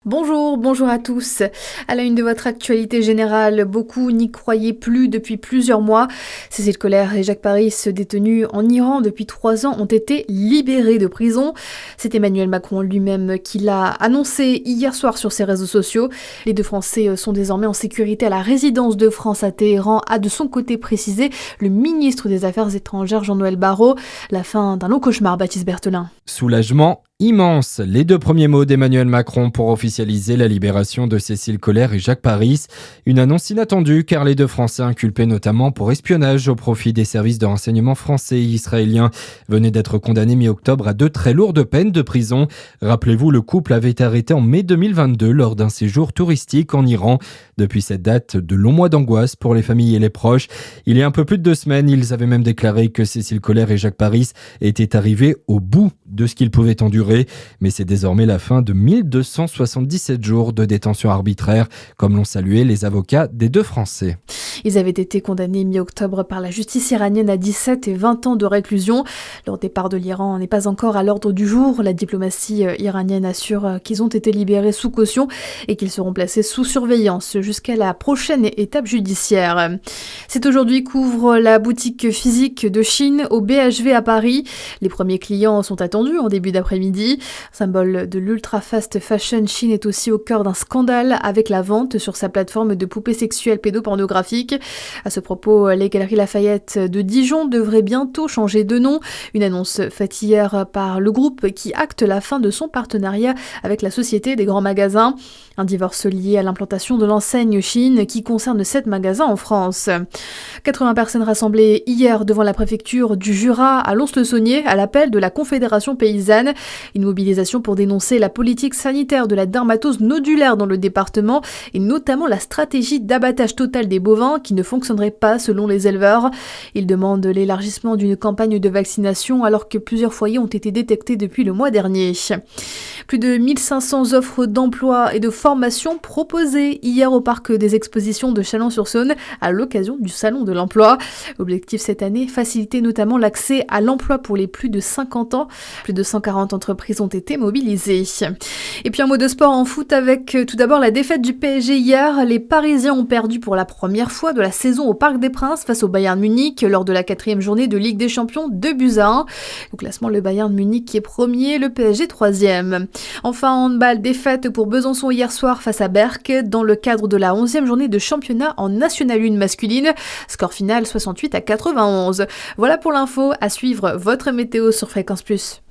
Bonjour à tous. À la une de votre actualité générale, beaucoup n'y croyaient plus depuis plusieurs mois. Cécile Kohler et Jacques Paris, détenus en Iran depuis 3 ans, ont été libérés de prison. C'est Emmanuel Macron lui-même qui l'a annoncé hier soir sur ses réseaux sociaux. Les deux Français sont désormais en sécurité à la résidence de France à Téhéran, a de son côté précisé le ministre des Affaires étrangères Jean-Noël Barrot. La fin d'un long cauchemar, Baptiste Berthelin. Soulagement immense, les deux premiers mots d'Emmanuel Macron pour officialiser la libération de Cécile Kohler et Jacques Paris. Une annonce inattendue car les deux Français inculpés notamment pour espionnage au profit des services de renseignement français et israéliens venaient d'être condamnés mi-octobre à 2 très lourdes peines de prison. Rappelez-vous, le couple avait été arrêté en mai 2022 lors d'un séjour touristique en Iran. Depuis cette date, de longs mois d'angoisse pour les familles et les proches. Il y a un peu plus de 2 semaines, ils avaient même déclaré que Cécile Kohler et Jacques Paris étaient arrivés au bout de ce qu'ils pouvaient endurer. Mais c'est désormais la fin de 1277 jours de détention arbitraire, comme l'ont salué les avocats des deux Français. Ils avaient été condamnés mi-octobre par la justice iranienne à 17 et 20 ans de réclusion. Leur départ de l'Iran n'est pas encore à l'ordre du jour. La diplomatie iranienne assure qu'ils ont été libérés sous caution et qu'ils seront placés sous surveillance jusqu'à la prochaine étape judiciaire. C'est aujourd'hui qu'ouvre la boutique physique de Shein au BHV à Paris. Les premiers clients sont attendus en début d'après-midi. Symbole de l'ultra-fast fashion, Shein est aussi au cœur d'un scandale avec la vente sur sa plateforme de poupées sexuelles pédopornographiques. À ce propos, les Galeries Lafayette de Dijon devraient bientôt changer de nom. Une annonce faite hier par le groupe qui acte la fin de son partenariat avec la Société des grands magasins. Un divorce lié à l'implantation de l'enseigne Shein qui concerne 7 magasins en France. 80 personnes rassemblées hier devant la préfecture du Jura à Lons-le-Saunier à l'appel de la Confédération paysanne. Une mobilisation pour dénoncer la politique sanitaire de la dermatose nodulaire dans le département et notamment la stratégie d'abattage total des bovins qui ne fonctionnerait pas selon les éleveurs. Ils demandent l'élargissement d'une campagne de vaccination alors que plusieurs foyers ont été détectés depuis le mois dernier. Plus de 1500 offres d'emploi et de formation proposées hier au parc des expositions de Chalon-sur-Saône à l'occasion du Salon de l'Emploi. Objectif cette année, faciliter notamment l'accès à l'emploi pour les plus de 50 ans. Plus de 140 entreprises ont été mobilisées. Et puis un mot de sport en foot avec tout d'abord la défaite du PSG hier. Les Parisiens ont perdu pour la première fois de la saison au Parc des Princes face au Bayern Munich lors de la 4e journée de Ligue des Champions, 2-1. Au classement, le Bayern Munich qui est premier, le PSG 3e. Enfin, en handball, défaite pour Besançon hier soir face à Berck dans le cadre de la 11e journée de championnat en National 1 masculine. Score final 68-91. Voilà pour l'info. À suivre votre météo sur Fréquence Plus.